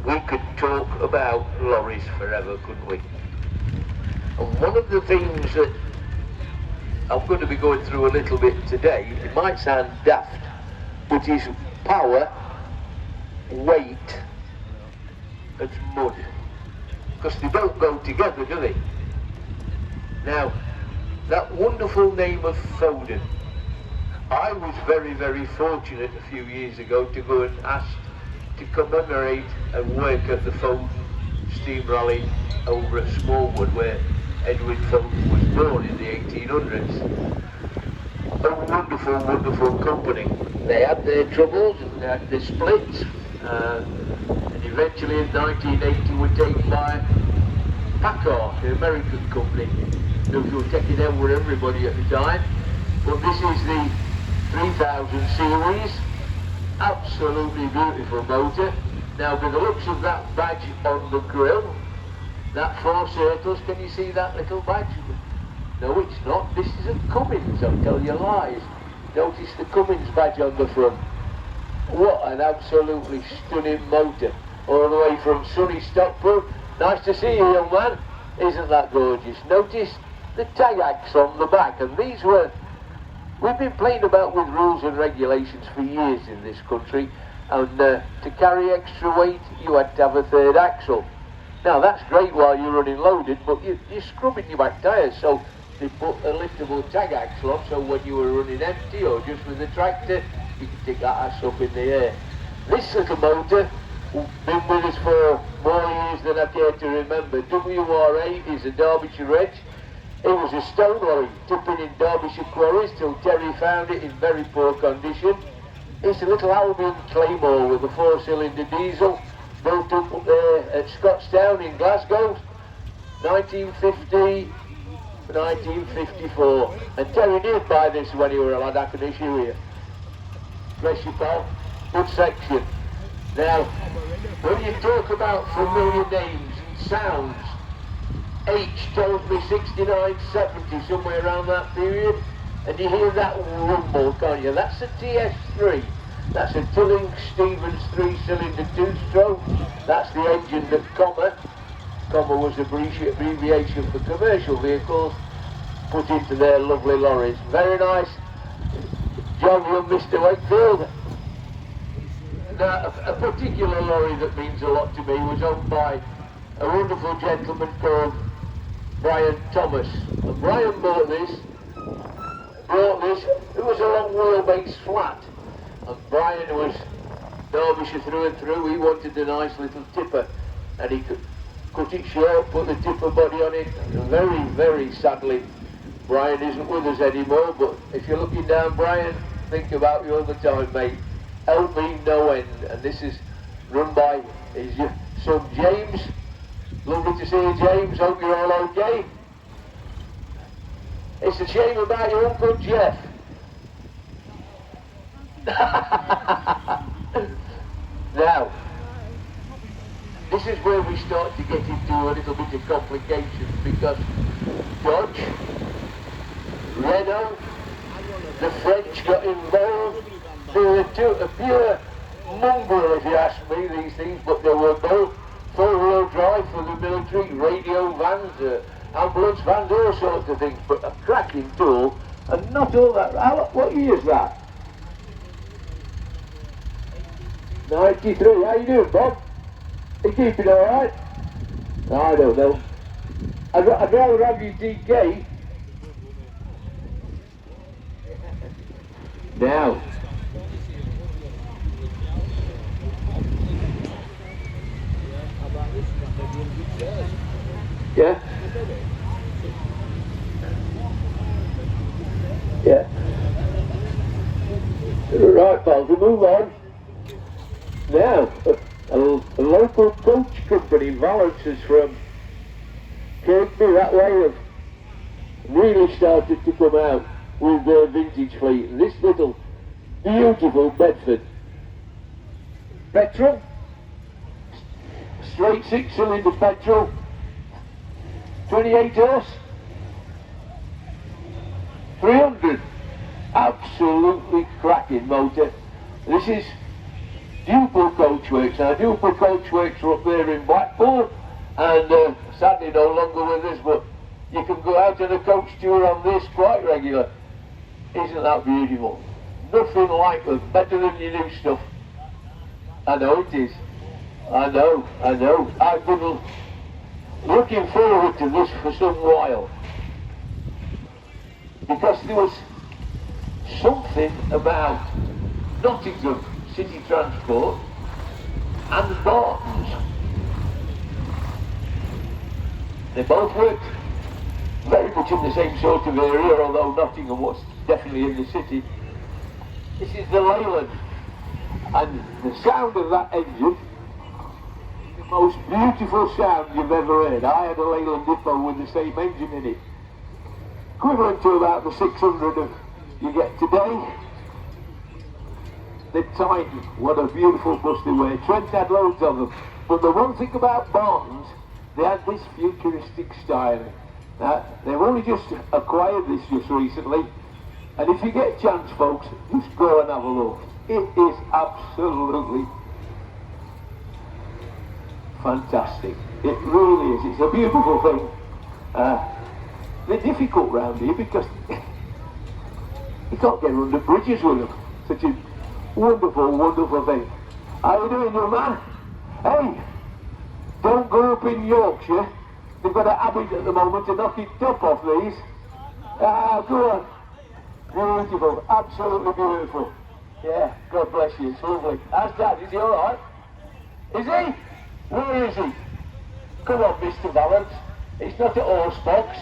we could talk about lorries forever, couldn't we? And one of the things that I'm going to be going through a little bit today, it might sound daft, but is power, weight and mud. Because they don't go together, do they? Now, that wonderful name of Foden, I was very, very fortunate a few years ago to go and ask to commemorate and work at the Foden Steam Rally over at Smallwood, where Edwin Foden was born in the 1800s. A wonderful, wonderful company. They had their troubles and they had their splits, and eventually in 1980 were taken by Packard, the American company, who were taking over everybody at the time. But this is the 3000 series, absolutely beautiful motor. Now with the looks of that badge on the grill, that 4 circles, can you see that little badge? No, it's not. This is a Cummins, I'll tell you lies. Notice the Cummins badge on the front. What an absolutely stunning motor. All the way from sunny Stockport. Nice to see you, young man. Isn't that gorgeous? Notice the tag axe on the back. And these were... We've been playing about with rules and regulations for years in this country. And to carry extra weight, you had to have a 3rd axle. Now that's great while you're running loaded, but you're scrubbing your back tyres, so they put a liftable tag axle on, so when you were running empty or just with the tractor, you can take that ass up in the air. This little motor, been with us for more years than I care to remember. WR8 is a Derbyshire Reg. It was a stone lorry tipping in Derbyshire quarries till Terry found it in very poor condition. It's a little Albion Claymore with a 4-cylinder diesel, built up there at Scottstown in Glasgow, 1950, 1954. And Terry did buy this when he were a lad, I can assure you. Bless you, pal. Good section. Now, when you talk about familiar names and sounds, H told me 69, 70, somewhere around that period, and you hear that rumble, can't you? That's a TS3. That's a Tilling Stevens 3-cylinder 2-stroke. That's the engine that comma was abbreviation for commercial vehicles, put into their lovely lorries. Very nice job from Mr. Wakefield. Now, a particular lorry that means a lot to me was owned by a wonderful gentleman called Brian Thomas. And Brian brought this, it was a long wheelbase flat. And Brian was Derbyshire through and through. He wanted a nice little tipper, and he could cut it short, put the tipper body on it. And very, very sadly, Brian isn't with us anymore, but if you're looking down, Brian, think about you all the time, mate. Help me no end. And this is run by his son James. Lovely to see you, James. Hope you're all okay. It's a shame about your Uncle Jeff. Now, this is where we start to get into a little bit of complications, because Dodge, Renault, the French got involved. They were a pure mongrel, if you ask me, these things, but they were both 4-wheel drive for the military, radio vans, ambulance vans, all sorts of things, but a cracking tool, and not all that. What year is that? 93. How you doing, Bob? You keeping all right? No, I don't know. I'd rather have you DK. Now. Yeah? Yeah. Right, pal, to move on. Now, a local coach company, Valences from Kirkby, that way, have really started to come out with their vintage fleet. And this little beautiful Bedford petrol, straight 6-cylinder petrol, 28 horse, 300, absolutely cracking motor. This is Dupel Coachworks. Now, Dupel Coachworks are up there in Blackpool, and sadly no longer with us, but you can go out on a coach tour on this quite regular. Isn't that beautiful? Nothing like them, better than your new stuff. I know it is. I know. I've been looking forward to this for some while, because there was something about Nottingham City Transport and Barton's. They both worked very much in the same sort of area, although Nottingham was definitely in the city. This is the Leyland, and the sound of that engine, the most beautiful sound you've ever heard. I had a Leyland Depot with the same engine in it, equivalent to about the 600 of you get today. The Titan, what a beautiful bus they were. Trent had loads of them, but the one thing about Barton's, they had this futuristic styling. Now, they've only just acquired this just recently, and if you get a chance, folks, just go and have a look. It is absolutely fantastic. It really is. It's a beautiful thing. They're difficult round here because you can't get under bridges with them. Such a wonderful thing. How you doing, young man? Hey, don't go up in Yorkshire. They've got a habit at the moment to knock it top off these. Go on. Beautiful, absolutely beautiful. Yeah, God bless you, it's lovely. How's Dad? Is he alright? Is he? Where is he? Come on, Mr. Valance. It's not a horse box.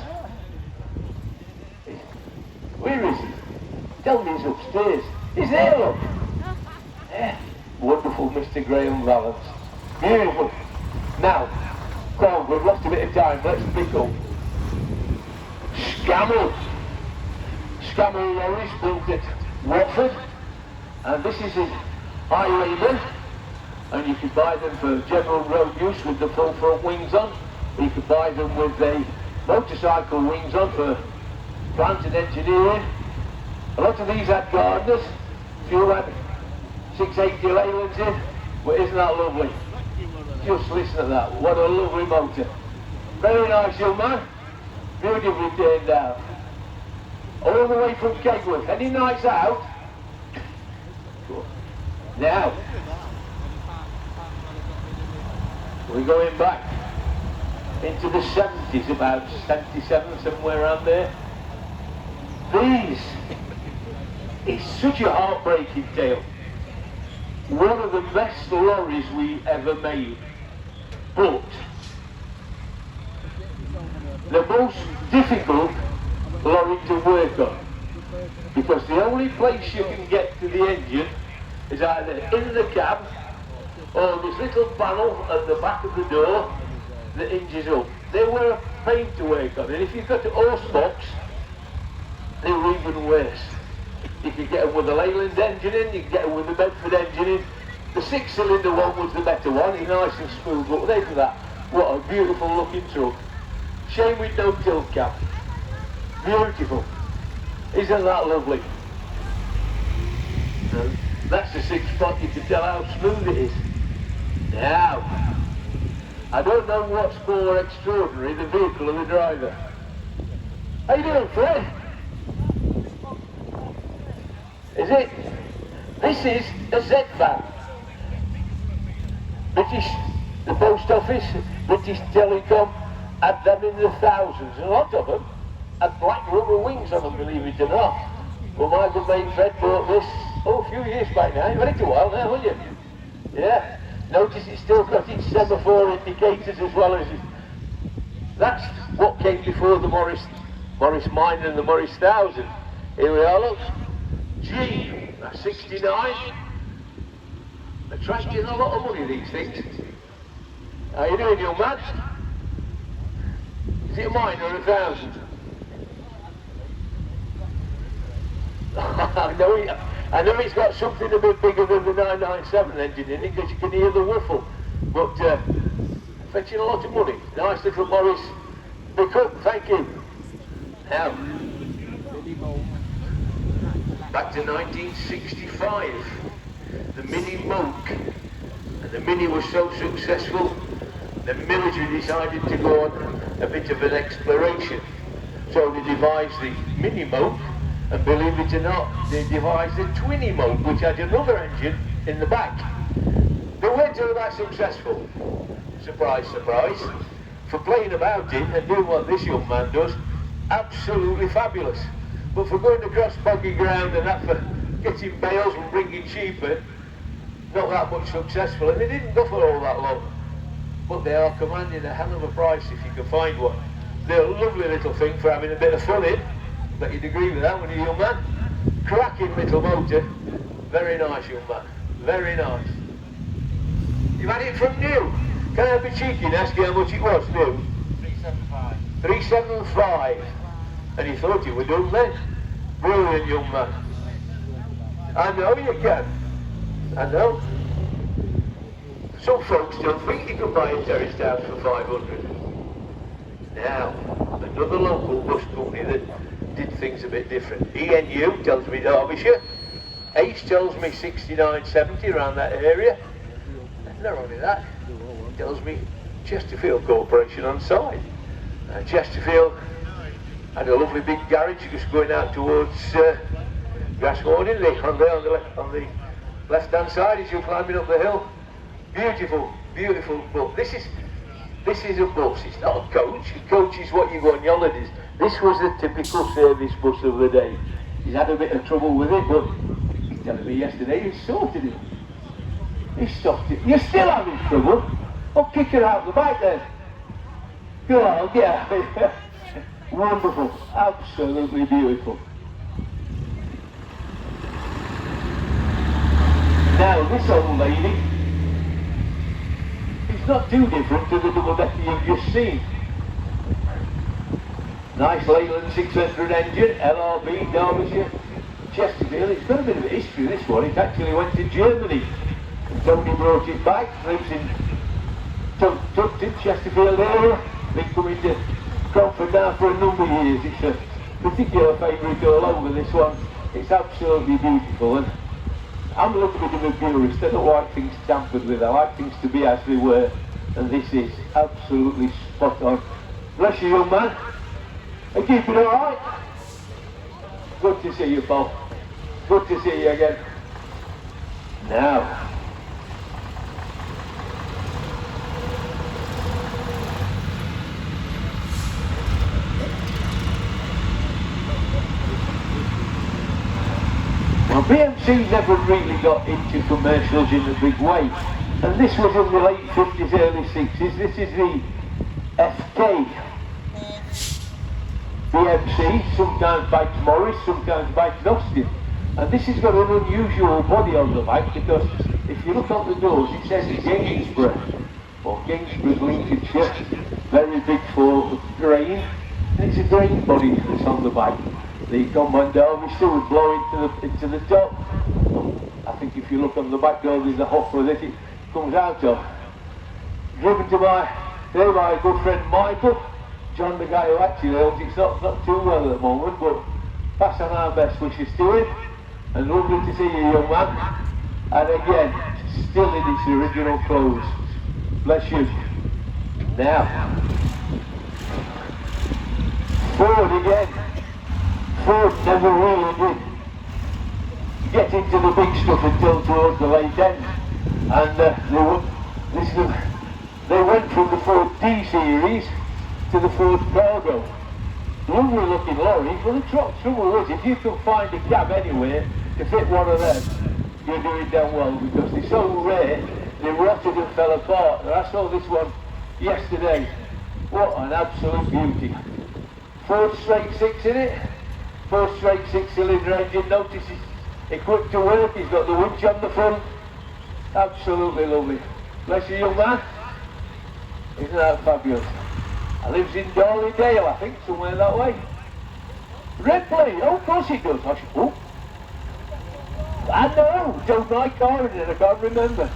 Where is he? Tell me he's upstairs. He's there, look. Yeah. Wonderful, Mr. Graham Valance. Beautiful. Now, come on, we've lost a bit of time. Let's pick up. Scammell lorries built at Watford, and this is in high labour, and you can buy them for general road use with the full front wings on. You can buy them with the motorcycle wings on for plant and engineering. A lot of these had gardeners. A few had 680 Leylands in, but isn't that lovely? Just listen to that, what a lovely motor. Very nice, young man. Beautifully turned out. All the way from Kegworth. Any nights out? Now, we're going back into the 70s, about 77, somewhere around there. These is such a heartbreaking tale. One of the best lorries we ever made, but the most difficult lorry to work on, because the only place you can get to the engine is either in the cab or this little panel at the back of the door that hinges up. They were a pain to work on, and if you've got a horse box, they were even worse. You could get them with the Leyland engine in, you could get them with the Bedford engine in. The 6-cylinder one was the better one, it's nice and smooth, but other than that, what a beautiful looking truck. Shame with no tilt cap. Beautiful. Isn't that lovely? That's the 6-spot, you can tell how smooth it is. Now, I don't know what's more extraordinary, the vehicle or the driver. How you doing, Fred? Is it? This is a Z-van. The post office, British Telecom, had them in the thousands. A lot of them had black rubber wings on them, believe it or not. Well, my good mate Fred bought this, a few years back now. You've had it a while now, haven't you? Yeah. Notice it's still got its semaphore indicators as well as it. That's what came before the Morris Mine and the Morris 1000. Here we are, look. G, that's 69. Attracting a lot of money, these things. How you doing, young man? Is it a mine or a 1000? I know it's got something a bit bigger than the 997 engine in it, because you can hear the whuffle. But fetching a lot of money. Nice little Morris pickup, thank you. Now, back to 1965. The Mini Monk. The Mini was so successful, the military decided to go on a bit of an exploration. So they devised the Mini mope, and believe it or not, they devised the Twinny mope, which had another engine in the back. They weren't all that successful. Surprise, surprise. For playing about it and doing what this young man does, absolutely fabulous. But for going across boggy ground and that for getting bales and bringing sheep in, not that much successful, and they didn't go for all that long. But they are commanding a hell of a price if you can find one. They're a lovely little thing for having a bit of fun in, but you'd agree with that when you're a young man. Cracking little motor, very nice young man, very nice. You've had it from new. Can I be cheeky and ask you how much it was new? 375. 375. And you thought you were done then? Brilliant young man. I know you can. I know. Some folks don't think you can buy a terraced house for 500. Now, another local bus company that did things a bit different. ENU tells me Derbyshire. Ace tells me 69, 70 around that area. And not only that, tells me Chesterfield Corporation on side. Chesterfield had a lovely big garage just going out towards Grashmorn on the left-hand side as you're climbing up the hill. Beautiful, beautiful book. This is a bus, it's not a coach. A coach is what you go on your holidays. This was the typical service bus of the day. He's had a bit of trouble with it, but he's telling me yesterday he sorted it. He stopped it. You're still having trouble? I'll kick her out the bike then. Go on, get out of here. Wonderful, absolutely beautiful. Now this old lady is not too different to the double-decker you've just seen. Nice Leyland 600 engine, LRB, Derbyshire, Chesterfield. It's got a bit of a history, this one. It actually went to Germany. Tony brought it back, lives in Tuckton, Chesterfield area. Been coming to Cromford now for a number of years. It's a particular favourite all over, this one. It's absolutely beautiful, and I'm a little bit of a purist. I don't like things tampered with. I like things to be as they were, and this is absolutely spot on. Bless you, young man. Are you keeping all right? Good to see you, Paul. Good to see you again. Now, well, BMC never really got into commercials in a big way, and this was in the late 50s, early 60s. This is the FK BMC, sometimes bikes Morris, sometimes bikes Austin, and this has got an unusual body on the back because if you look on the doors it says Gainsborough, or Gainsborough, Lincolnshire, very big for grain, and it's a grain body that's on the back. The combine harvester would blow into the top. I think if you look on the back door there's a hopper that it comes out of. Driven to my good friend Michael, John, the guy who actually owns it. Not too well at the moment, but pass on our best wishes to him, and lovely to see you, young man. And again, still in its original clothes. Bless you. Now, Ford again. Ford never really did get into the big stuff until towards the late end, and they went from the Ford D series to the Ford Cargo. Lovely looking lorries, but the trouble is if you can find a cab anywhere to fit one of them, you're doing damn well, because they're so rare, they rotted and fell apart. And I saw this one yesterday. What an absolute beauty. 4 straight 6 in it. 4 straight 6-cylinder engine. Notice it's equipped to work. He's got the winch on the front. Absolutely lovely. Bless you, young man. Isn't that fabulous? I lives in Dorleydale, I think, somewhere that way. Ripley, oh, of course he does. Oh, I know, don't like car in it, I can't remember.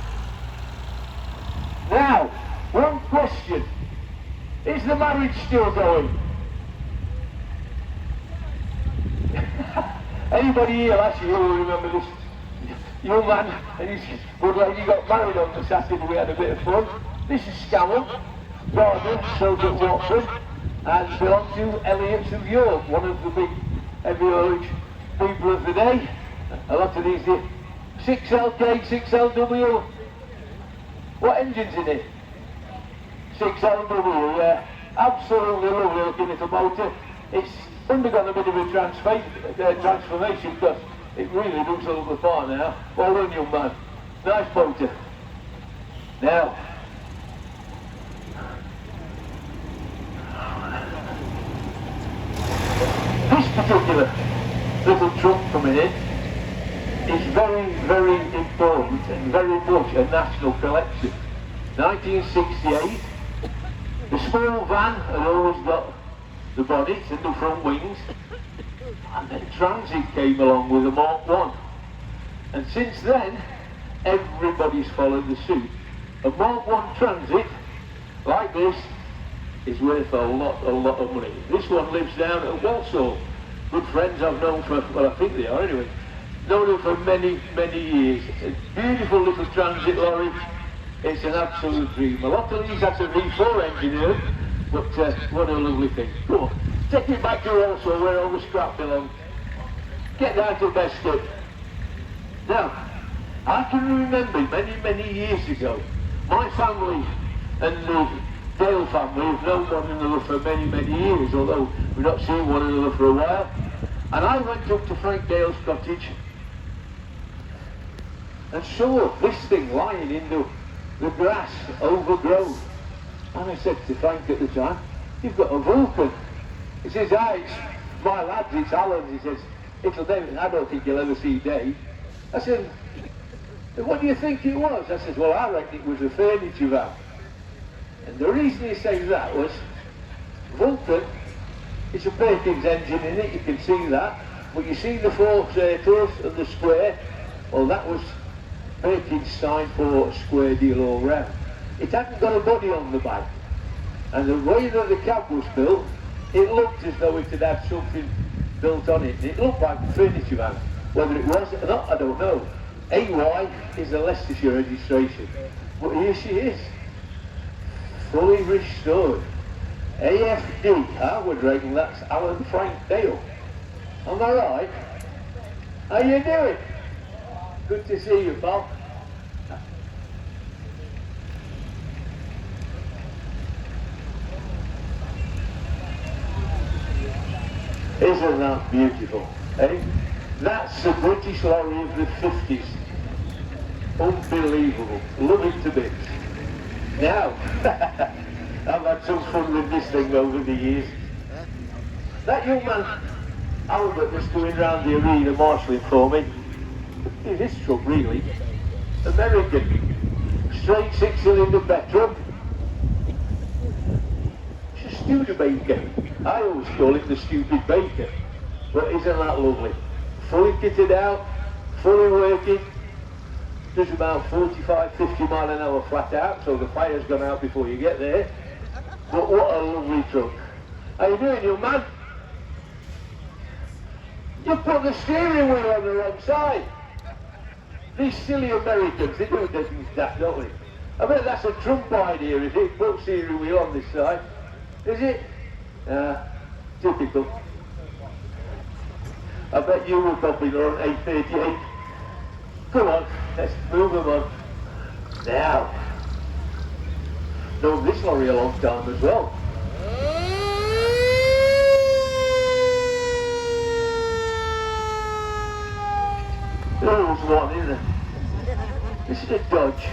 Now, one question. Is the marriage still going? Anybody here last year will remember this young man and his good lady got married on the Saturday. We had a bit of fun. This is Scallon, gardener, sold at Watford, and belonged to Elliot of York, one of the big heavy haulage people of the day. A lot of these 6LK, 6LW. What engine's in it? 6LW, yeah. Absolutely lovely looking little motor. It's undergone a bit of a transformation because it really looks all the part now. Well done, young man. Nice motor. Now, this particular little trunk coming in is very, very important and very much a national collection. 1968, the small van had always got the bonnet and the front wings, and then Transit came along with a Mark 1. And since then, everybody's followed the suit. A Mark 1 Transit, like this, is worth a lot of money. This one lives down at Walsall. Good friends I've known for, well, I think they are anyway. Known them for many, many years. A beautiful little transit lorry. It's an absolute dream. A lot of these had to V4 engineered, but what a lovely thing. Come on, take it back to Walsall where all the scrap belongs. Get down to Bescott. Now, I can remember many, many years ago, my family and the Dale family have known one another for many, many years, although we've not seen one another for a while. And I went up to Frank Dale's cottage and saw this thing lying in the grass, overgrown. And I said to Frank at the time, "You've got a Vulcan." He says, "Ah, it's my lads, it's Alan's." He says, I don't think you'll ever see Dave. I said, "What do you think it was?" I said, "Well, I reckon it was a furniture van." And the reason he says that was, Vulcan, it's a Perkins engine in it, you can see that. But you see the four circles and the square, well, that was Perkins sign for a square deal all round. It hadn't got a body on the back. And the way that the cab was built, it looked as though it had had something built on it. It looked like a furniture van. Whether it was or not, I don't know. AY is a Leicestershire registration. But here she is, fully restored. AFD, I would reckon that's Alan Frank Dale. Am I right? How you doing? Good to see you, pal. Isn't that beautiful, eh? That's the British lorry of the 50s. Unbelievable. Love it to bits. Now, I've had some fun with this thing over the years. That young man, Albert, was going round the arena marshalling for me. Is this truck really? American. Straight 6-cylinder petrol. It's a Studebaker. I always call it the stupid baker. But isn't that lovely? Fully kitted out, fully working. Does about 45, 50 mile an hour flat out, so the fire's gone out before you get there. But what a lovely truck. How you doing, young man? You put the steering wheel on the wrong side. These silly Americans, they do things daft, don't they? I bet that's a Trump idea, is it? Put steering wheel on this side. Is it? Typical. I bet you were probably on 838. Come on, let's move them on. Now, known this lorry a long time as well. There's one, isn't there? This is a Dodge.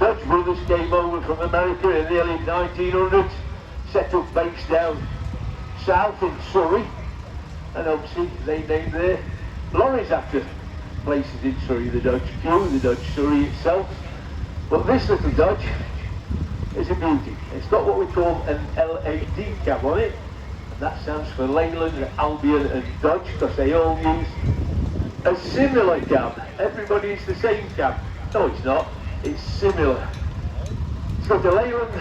Dodge brothers came over from America in the early 1900s, set up base down south in Surrey, and obviously they named their lorries after places in Surrey, the Dodge Q, the Dodge Surrey itself. But this little Dodge is a beauty. It's got what we call an LAD cab on it, and that stands for Leyland, Albion and Dodge, because they all use a similar cab. Everybody is the same cab. No, it's not. It's similar. It's got a Leyland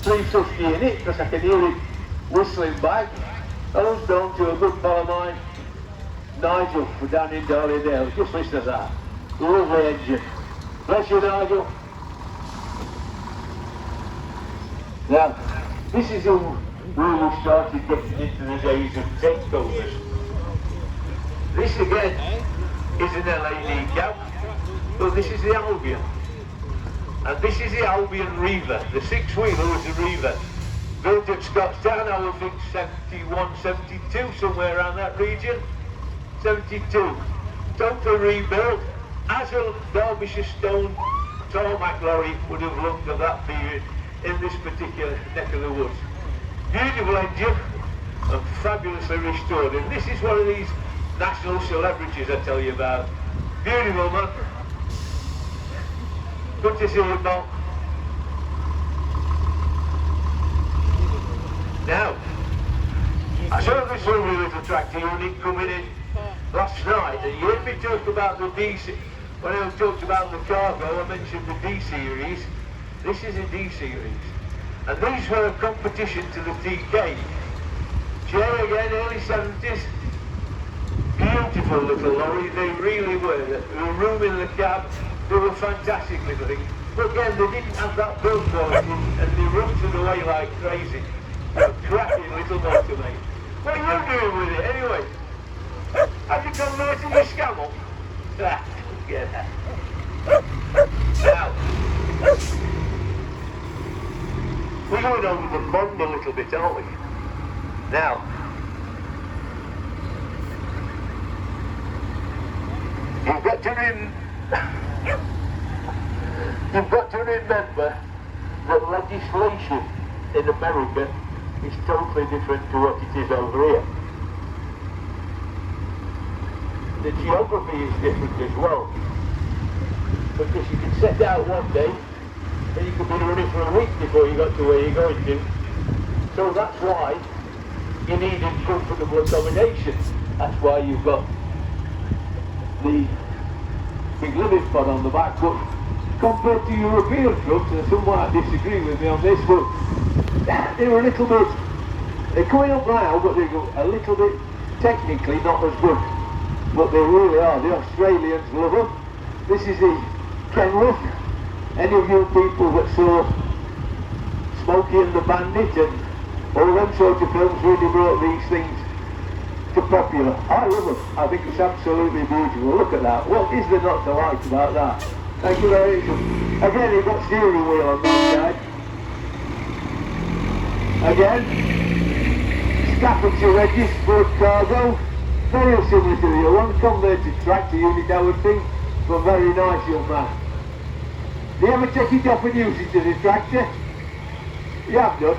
350 in it, because I can hear it whistling back. I was down to a good pal of mine, Nigel, for down in Darlingdale. Just listen to that. Lovely engine. Bless you, Nigel. Now, this is where we started getting into the days of takeovers. This again is an LED cab, but this is the Albion. And this is the Albion Reaver. The six-wheeler was the Reaver. Built at Scottstown, I would think 71, 72, somewhere around that region. 72. Totally rebuilt. As a Derbyshire stone tarmac lorry would have looked at that period in this particular neck of the woods. Beautiful engine and fabulously restored. And this is one of these national celebrities I tell you about. Beautiful man. Good to see you, Bob. Now, I saw this lovely little tractor unit coming in last night, and you heard me talk about the D series. When I talked about the cargo, I mentioned the D series. This is a D series, and these were a competition to the TK. Chair again, early 70s. Beautiful little lorry, they really were. There was room in the cab. They were fantastic little things. But again, they didn't have that build quality, and they rusted away like crazy. A cracking little motor, mate. What are you doing with it anyway? Have you converted your scammer? Get that. Now, we're going over the bond a little bit, aren't we? Now, you've got to remember that legislation in America is totally different to what it is over here. The geography is different as well. Because you can set out one day and you could be running for a week before you got to where you're going to. So that's why you needed comfortable accommodation. That's why you've got the big living pod on the back. But compared to European trucks, and some might disagree with me on this, but they were a little bit, they're coming up now, but they're a little bit technically not as good. But they really are. The Australians love them. This is the Kenworth. Any of you people that saw Smokey and the Bandit and all them sort of films really brought these things to popular. I love them. I think it's absolutely beautiful. Look at that. What is there not to like about that? Thank you very much. Again, you've got steering wheel on that side. Again, Staffordshire registered cargo. Very similar to the other one. Converted tractor unit, I would think, but very nice, young man. Do you ever take it off and use it as a tractor? You have done.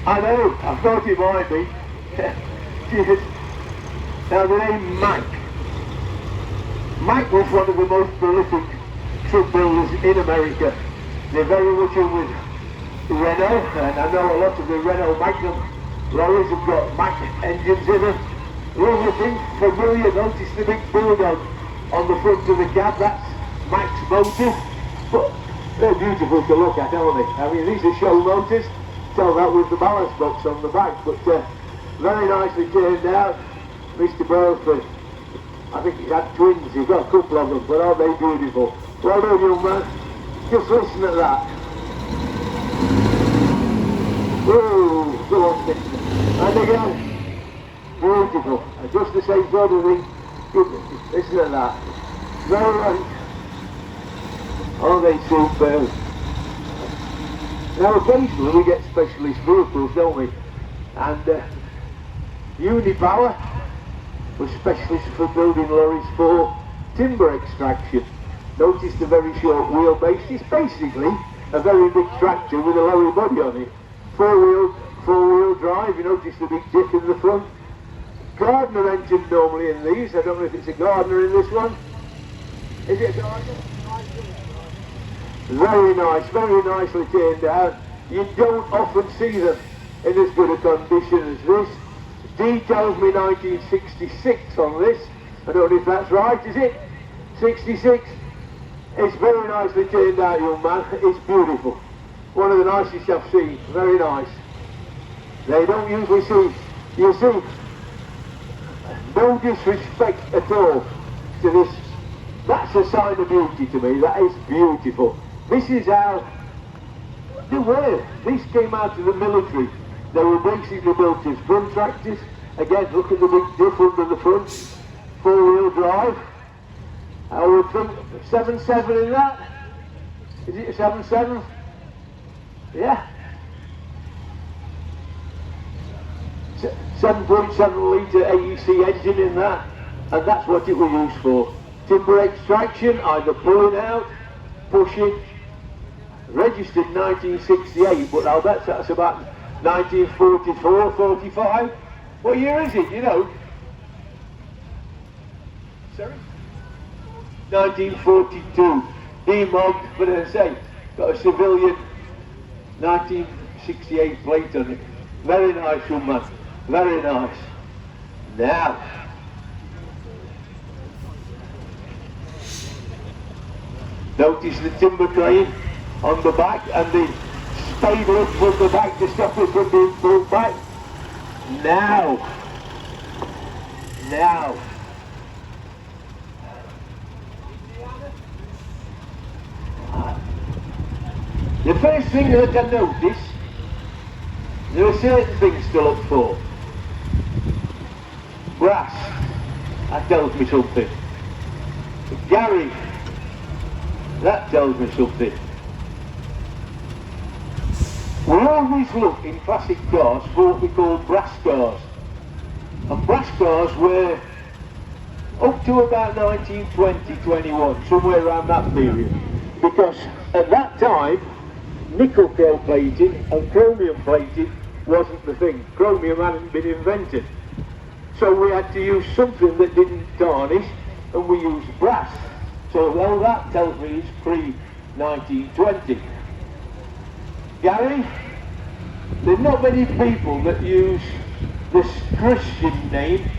I know, I thought it might be. Cheers. Now the name Mike. Mike was one of the most prolific truck builders in America. They're very much in with Renault, and I know a lot of the Renault Magnum lorries have got Mack engines in them. Lovely thing, familiar, notice the big bulldog on the front of the cab, that's Mack's motors. But they're beautiful to look at, aren't they? I mean, these are show motors, tell that with the balance box on the back, but very nicely turned out. Mr. Brailsford, I think he's had twins, he's got a couple of them, but aren't they beautiful? Well done, young man. Just listen to that. Ooh, go on, mister. And again, beautiful. Just the same sort of thing. Goodness, listen to that. Very right. Oh, they superb. Now occasionally we get specialist vehicles, don't we? And Unipower was specialist for building lorries for timber extraction. Notice the very short wheelbase. It's basically a very big tractor with a lorry body on it. Four-wheel drive. You notice the big dick in the front. Gardner engine normally in these. I don't know if it's a Gardner in this one. Is it a Gardner? Very nicely turned out. You don't often see them in as good a condition as this. D tells me 1966 on this. I don't know if that's right, is it? 66? It's very nicely turned out, young man. It's beautiful. One of the nicest I've seen. Very nice. They don't usually see, you see, no disrespect at all to this That's a sign of beauty to me. That is beautiful. This is how they were. These came out of the military. They were basically built as front tractors. Again, look at the big diff under the front. 4-wheel drive. I would think 7.7 in that. Is it a 7.7? Yeah. 7.7 litre AEC engine in that, and that's what it was used for. Timber extraction, either pulling out, pushing. Registered 1968, but I'll bet that's about 1944, 45. What year is it, you know? Sorry? 1942. Demobbed, but as I say, got a civilian 1968 plate on it. Very nice, young man. Very nice. Now, notice the timber crane on the back and the spade lift from the back to stop it from being pulled back. Now, the first thing that I notice, there are certain things to look for. Brass, that tells me something. Gary, that tells me something. We always look in classic cars for what we call brass cars. And brass cars were up to about 1920, 21, somewhere around that period. Because at that time, nickel chrome plating and chromium plating wasn't the thing. Chromium hadn't been invented. So we had to use something that didn't tarnish, and we used brass. So well, that tells me it's pre-1920. Gary, there's not many people that use this Christian name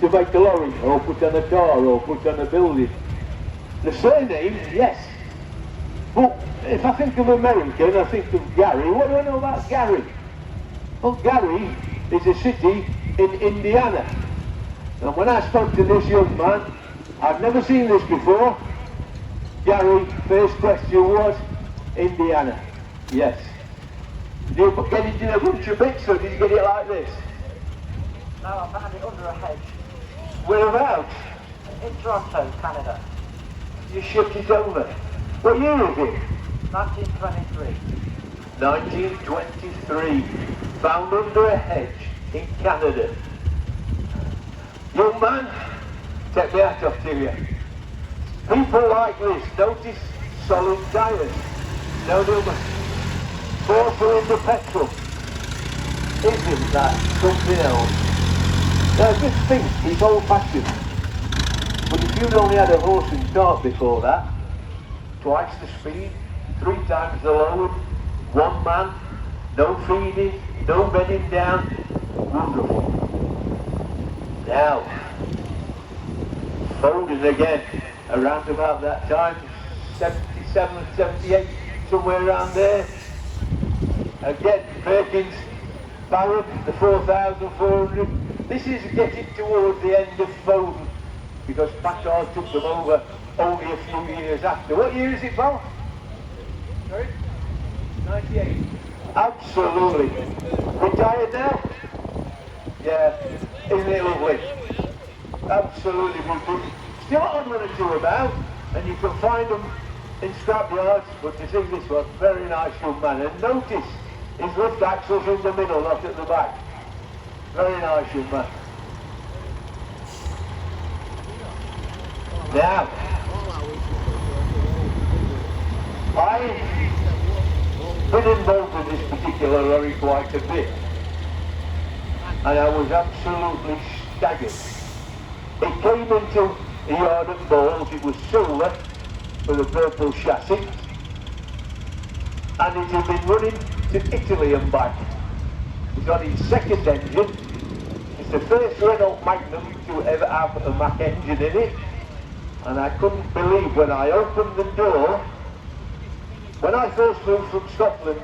to make a lorry, or put on a car, or put on a building. The surname, yes. But if I think of American, I think of Gary. What do I know about Gary? Well, Gary is a city in Indiana. And when I spoke to this young man, I've never seen this before. Gary, first question was, Indiana. Yes. Did you get it in a bunch of bits, or did you get it like this? No, I found it under a hedge. Whereabouts? In Toronto, Canada. You shipped it over. What year is it? 1923. 1923. Found under a hedge in Canada. Young man, take my hat off to you. People like this, notice solid tyres. No number. 4-cylinder petrol. Isn't that something else? Now just think, it's old fashioned. But if you'd only had a horse and cart before that, twice the speed, 3 times the load, 1 man, no feeding, no bedding down, wonderful. Now, folding again, around about that time, 77, 78, somewhere around there. Again, Perkins, Barron, the 4,400. This is getting towards the end of folding, because Packard took them over only a few years after. What year is it, Paul? Sorry? 98. Absolutely. Retired now? Yeah. Isn't it lovely? Absolutely beautiful. Still on one or two about, and you can find them in scrapyards, but to see this one, very nice young man. And notice, his lift axle's in the middle, not at the back. Very nice young man. Now, I've been involved in this particular lorry quite a bit, and I was absolutely staggered. It came into the yard at Balls, it was silver with a purple chassis, and it had been running to Italy and back. It's on its second engine. It's the first Renault Magnum to ever have a Mack engine in it, and I couldn't believe when I opened the door. When I first moved from Scotland,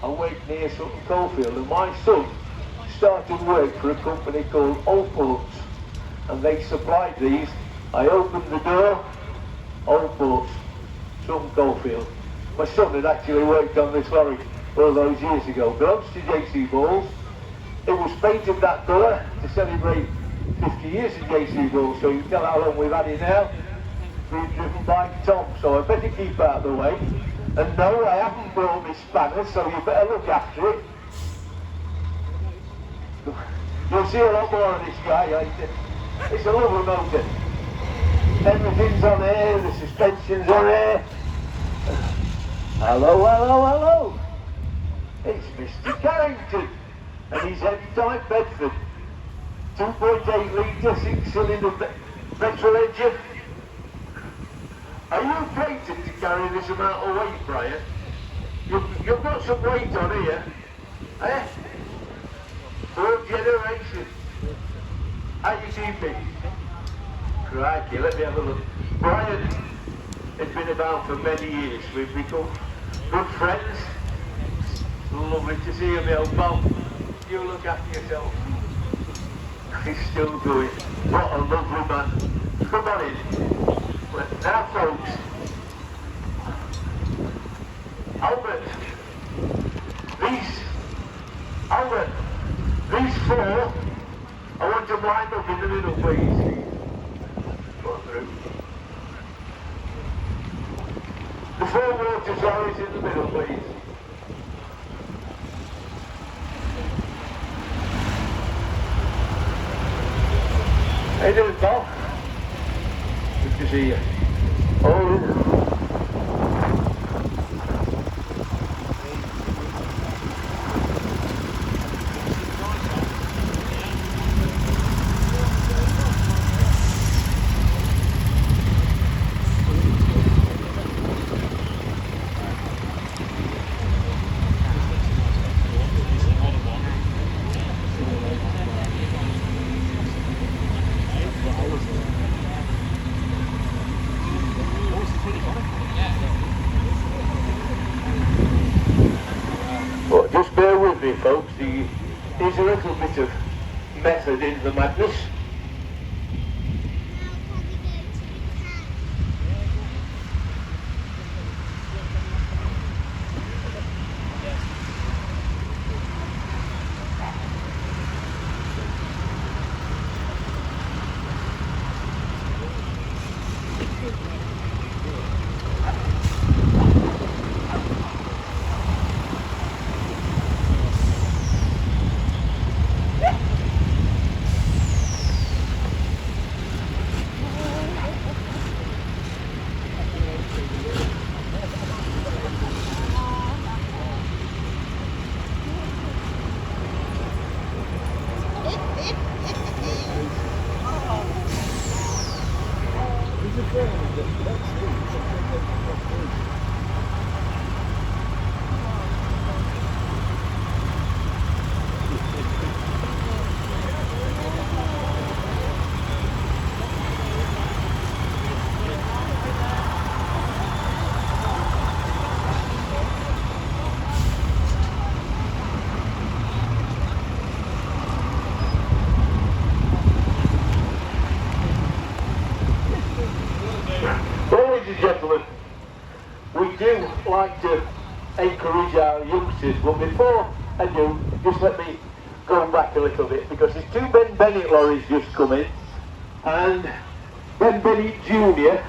I worked near Sutton Coldfield, and my son started work for a company called Oakports, and they supplied these I opened the door, old boats, some Goldfield. My son had actually worked on this lorry all those years ago. Belongs to JC Balls. It was painted that colour to celebrate 50 years of JC Balls, so you can tell how long we've had it now. Being driven by Tom, so I better keep out of the way. And no, I haven't brought my spanner, so you better look after it. You'll see a lot more of this guy, it's a lovely motor. Everything's on air, the suspension's on air. Hello, hello, hello. It's Mr. Carrington, and he's heavy type Bedford. 2.8 litre, 6-cylinder petrol engine. Are you rated to carry this amount of weight, Brian? You've got some weight on here, eh? 4th generation. How you keeping? Crikey, let me have a look. Brian has been about for many years. We've become good friends. Lovely to see you, my old pal. You look after yourself. He's still going. What a lovely man. Come on in. Now, folks. Albert, these 4, I want them lined up in the middle, please. Go through. The 4 water lorries in the middle, please. How you doing, Paul? Good to see you. Oh. Well, just bear with me, folks. There's a little bit of method in the madness. Ladies and gentlemen, we do like to encourage our youngsters, but before I do, just let me go back a little bit, because there's 2 Ben Bennett lorries just come in, and Ben Bennett Jr.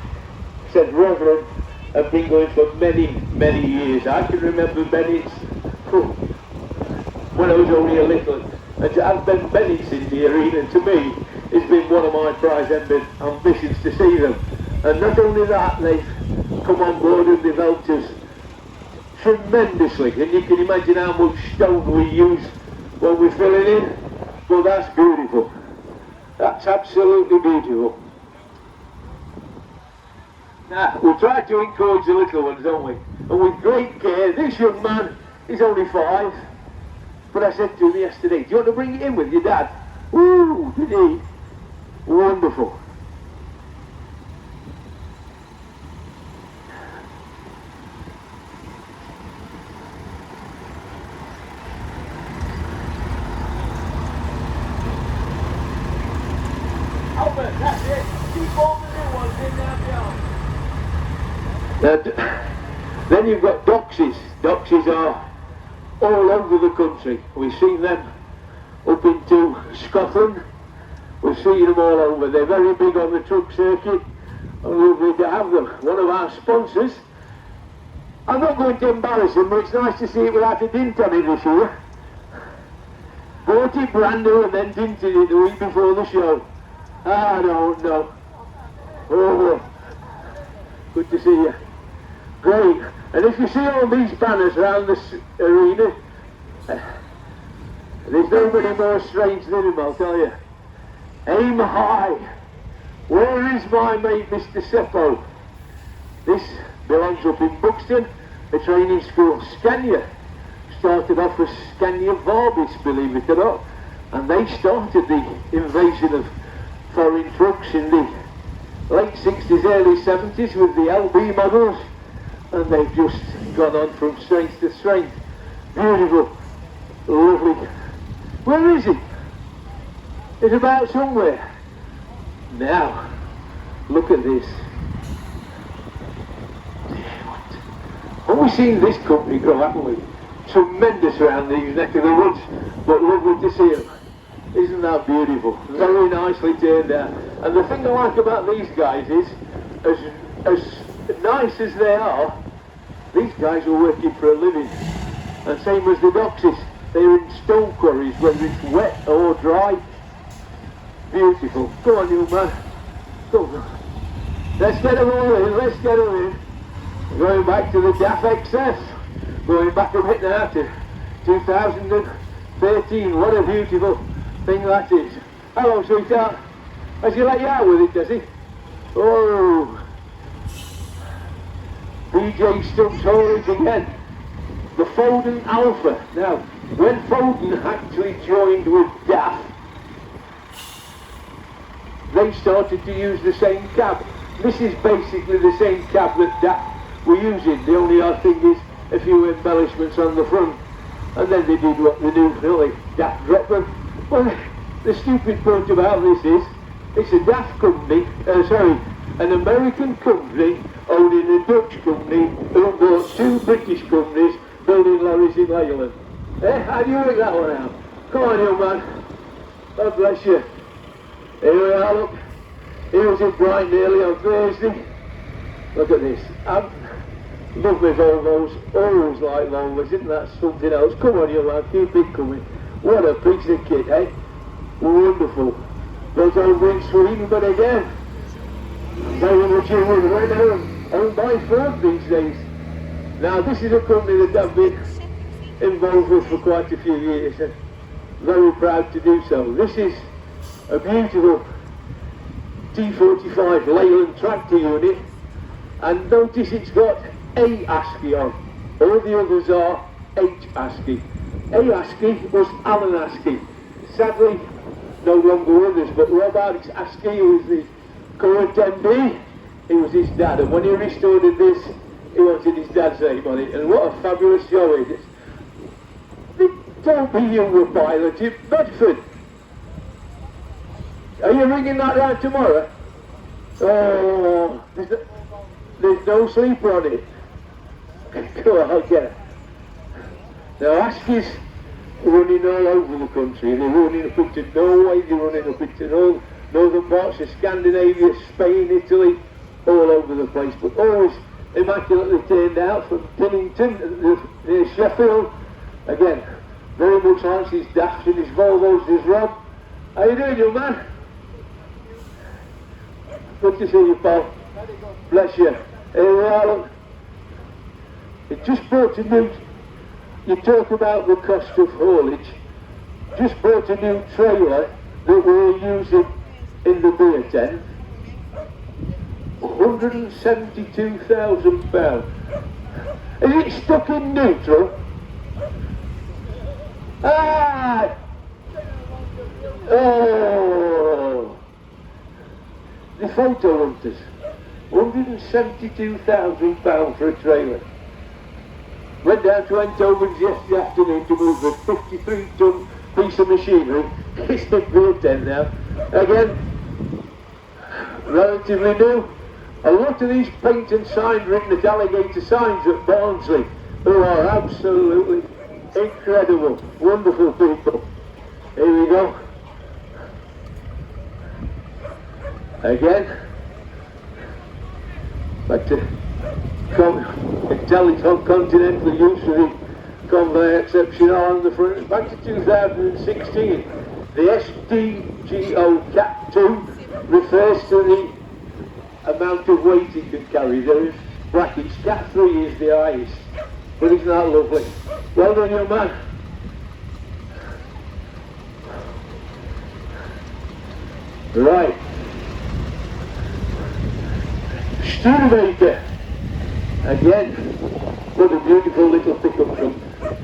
said Reverend have been going for many, many years. I can remember Bennett's when I was only a little, and to have Ben Bennett's in the arena, to me, has been one of my prize ambitions to see them. And not only that, they've come on board and they've helped us tremendously. And you can imagine how much stone we use when we're filling in. Well, that's beautiful. That's absolutely beautiful. Now, we try to encourage the little ones, don't we? And with great care. This young man is only 5. But I said to him yesterday, do you want to bring it in with your dad? Woo, did he? Wonderful. Albert, that's it. Keep on with it. And then you've got doxies. Doxies are all over the country. We've seen them up into Scotland. We've seen them all over. They're very big on the truck circuit, and lovely to have them. One of our sponsors, I'm not going to embarrass him, but it's nice to see it without a dint on it this year. Bought it brand new and then dinted it the week before the show. I don't know. Oh, good to see you. Great. And if you see all these banners around this arena, there's nobody more strange than him, I'll tell you. Aim high. Where is my mate, Mr. Seppo? This belongs up in Buxton, a training school, Scania. Started off as Scania Varbis, believe it or not. And they started the invasion of foreign trucks in the late 60s, early 70s with the LB models. And they've just gone on from strength to strength. Beautiful, lovely. Where is it? It's about somewhere. Now, look at this. Have we seen this company grow, haven't we? Tremendous around these neck of the woods, but lovely to see them. Isn't that beautiful? Very nicely turned out. And the thing I like about these guys is, as nice as they are, these guys are working for a living. And same as the doxies, they're in stone quarries, whether it's wet or dry. Beautiful. Go on, you man. Go on. Let's get them all in, let's get them in. Going back to the DAF XF. Going back a bit now to 2013. What a beautiful thing that is. Hello, sweetheart. Has he let you out with it, does he? Oh. DJ Stubbs Haulage again. The Foden Alpha. Now, when Foden actually joined with DAF, they started to use the same cab. This is basically the same cab that DAF were using. The only odd thing is a few embellishments on the front. And then they did what they do, really. DAF dropped them. Well, the stupid point about this is, it's a DAF company, an American company owning a Dutch company who bought two British companies building lorries in Leyland. How do you work that one out? Come on, young man. God bless you. Here we are, look. Here was it bright and early on Thursday. Look at this. Love my Volvos. Always like Volvos. Isn't that something else? Come on, young man. Keep it coming. What a piece of kit, eh? Wonderful. Built over in Sweden, but again, very much in with right now, owned by Ford these days. Now, this is a company that I've been involved with for quite a few years, and very proud to do so. This is a beautiful T45 Leyland tractor unit, and notice it's got A ASCII on. All the others are H ASCII. A ASCII was Alan ASCII. Sadly, no longer with us, but Rob Alex ASCII, who was the current MD, he was his dad, and when he restored this, he wanted his dad's name on it, and what a fabulous show it is. Don't be you were pilot in Bedford. Are you ringing that round tomorrow? Oh, there's no sleeper on it. Go on, get it. Now, ASCII's running all over the country. They're running up into Norway, they're running up into northern parts of Scandinavia, Spain, Italy, all over the place, but always immaculately turned out from Pinnington, near Sheffield. Again, very much like his DAFs and his Volvos, his Rob. How you doing, young man? Good to see you, pal. Bless you. Here we are, look. It just brought a new, you talk about the cost of haulage, just brought a new trailer that we're using in the beer tent. £172,000. Is it stuck in neutral? Ah! Oh! The photo hunters. £172,000 for a trailer. Went down to Eindhoven yesterday afternoon to move a 53-ton piece of machinery. It's in beer tent now. Again, relatively new. A lot of these paint and signs written at Alligator Signs at Barnsley, who are absolutely incredible, wonderful people. Here we go. Again, back to Intelliton Continental use of the conveyor exceptional on the front. Back to 2016, the SDGO Cat 2 refers to the amount of weight it can carry. There is brackets. Cat 3 is the highest. But isn't that lovely? Well done, young man. Right. Studebaker. Again, what a beautiful little pickup truck.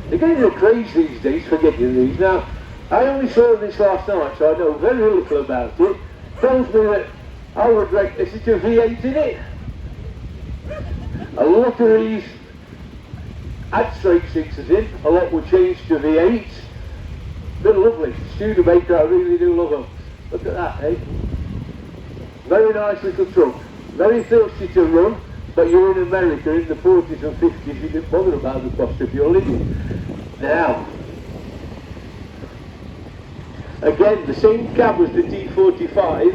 They're getting a craze these days for getting these. Now, I only saw this last night, so I know very little about it. Tells me that I would reckon, is it a V8 in it? A lot of these had straight sixes in, a lot were changed to V8s. They're lovely. Studebaker, I really do love them. Look at that, eh? Very nice little truck. Very thirsty to run, but you're in America in the 40s and 50s, you didn't bother about the cost of your living. Now, again, the same cab as the T45,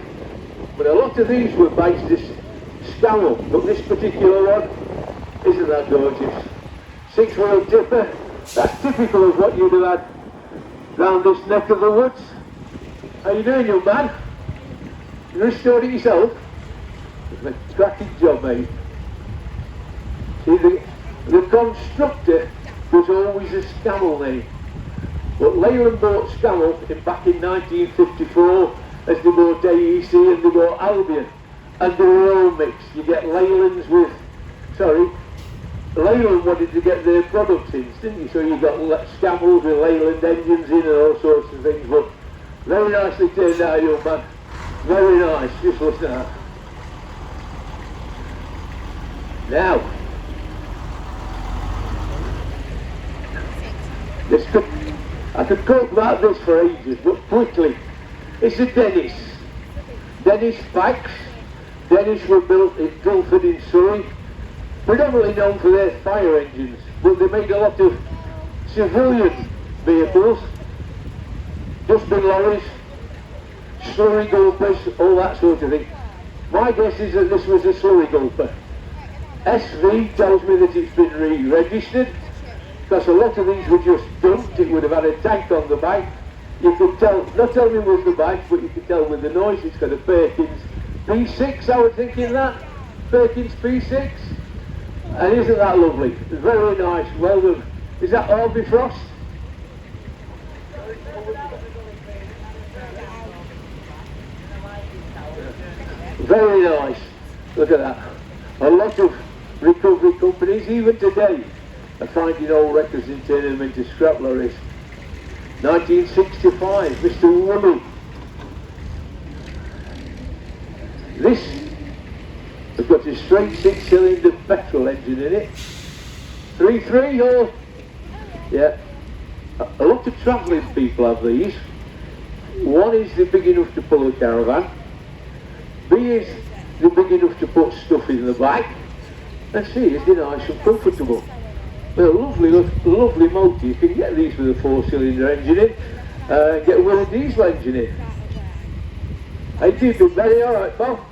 but a lot of these were based this Scarrow, but this particular one, isn't that gorgeous? 6-wheel tipper, that's typical of what you'd have had round this neck of the woods. How you doing, young man? You restored it yourself? It's a cracking job, mate. See, the constructor was always a Scammell name. But Leyland bought Scammell back in 1954 as they bought AEC and they bought Albion. And they were all mixed. You get Leylands with, Leyland wanted to get their products in, didn't you? So you got Scammells with Leyland engines in and all sorts of things. But very nicely turned out, young man. Very nice, just listen to that. Now, I could talk about this for ages, but quickly, it's a Dennis. Dennis Fax. Dennis were built in Cromford in Surrey, predominantly known for their fire engines, but they made a lot of civilian vehicles, dustbin lorries, slurry gulpers, all that sort of thing. My guess is that this was a slurry gulper. SV tells me that it's been re-registered, because a lot of these were just dumped. It would have had a tank on the back. You could tell, not only with the bike, but you could tell with the noise. It's got a Perkins P6, I would think, in that. Perkins P6. And isn't that lovely? Very nice, well done. Is that Orby Frost? Very nice. Look at that. A lot of recovery companies, even today, are finding old records and turning them into scrap lorries. 1965, Mr. Woolley. This has got a straight 6-cylinder petrol engine in it. 3.3 or... yeah. A lot of travelling people have these. One is they're big enough to pull a caravan. B is they're big enough to put stuff in the back. And C is they're nice and comfortable. They're a lovely motor. You can get these with a 4-cylinder engine in, get with a diesel engine in. How you keeping, Barry? Alright, pal?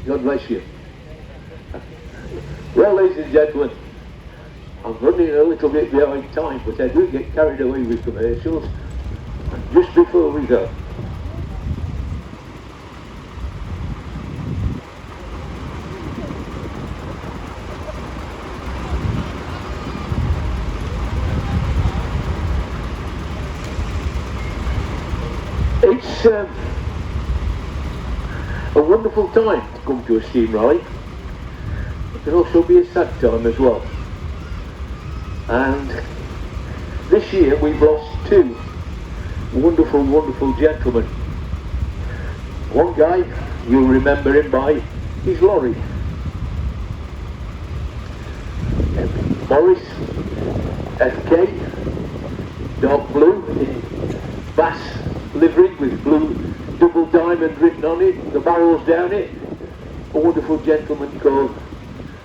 God bless you. Well, ladies and gentlemen, I'm running a little bit behind time, but I do get carried away with commercials. Just before we go, it's a wonderful time to come to a steam rally. It can also be a sad time as well. And this year we've lost two wonderful gentlemen. One guy, you'll remember him by his lorry. Morris, FK, dark blue, in bass livery with blue double diamond written on it, the barrels down it. a wonderful gentleman called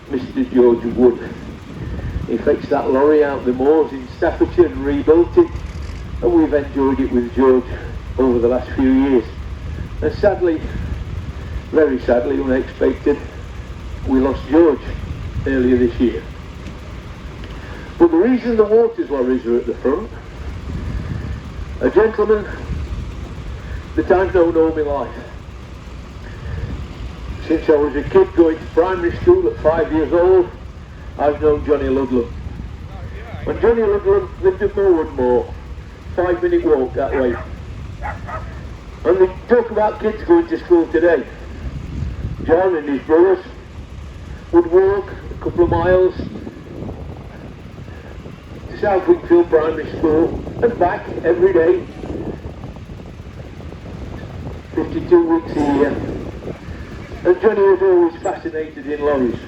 Mr. George Wood. He fixed that lorry out the moors in Staffordshire and rebuilt it, and we've enjoyed it with George over the last few years. And sadly, very sadly, unexpected, we lost George earlier this year. But the reason the Waters lorries are at the front, a gentleman that I've known all my life. Since I was a kid going to primary school at 5 years old, I've known Johnny Ludlam. When Johnny Ludlam lived at Moor, 5-minute walk that way. And they talk about kids going to school today. John and his brothers would walk a couple of miles to South Wickfield Primary School and back every day, 52 weeks a year. And Johnny was always fascinated in lorries.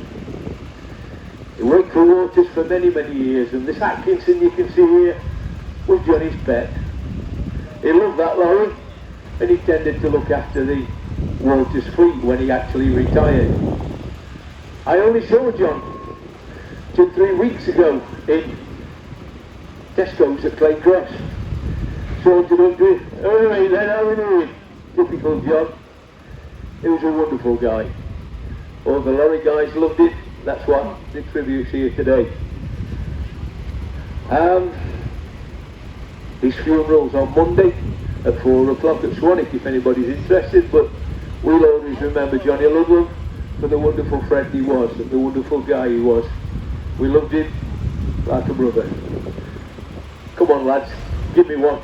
He worked for Waters for many, many years, and this Atkinson you can see here was Johnny's pet. He loved that lorry, and he tended to look after the Waters fleet when he actually retired. I only saw John 2-3 weeks ago in Tesco's at Clay Cross. Sauntered up to him, "Oh, hey then, how are you doing?" Typical John. He was a wonderful guy. All the lorry guys loved it. That's what the tribute's here today. His funeral's on Monday at 4 o'clock at Swanwick if anybody's interested, but we'll always remember Johnny Ludlam for the wonderful friend he was and the wonderful guy he was. We loved him like a brother. Come on lads, give me one.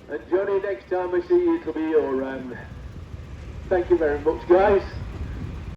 And Johnny, next time I see you, it'll be your round. Thank you very much, guys.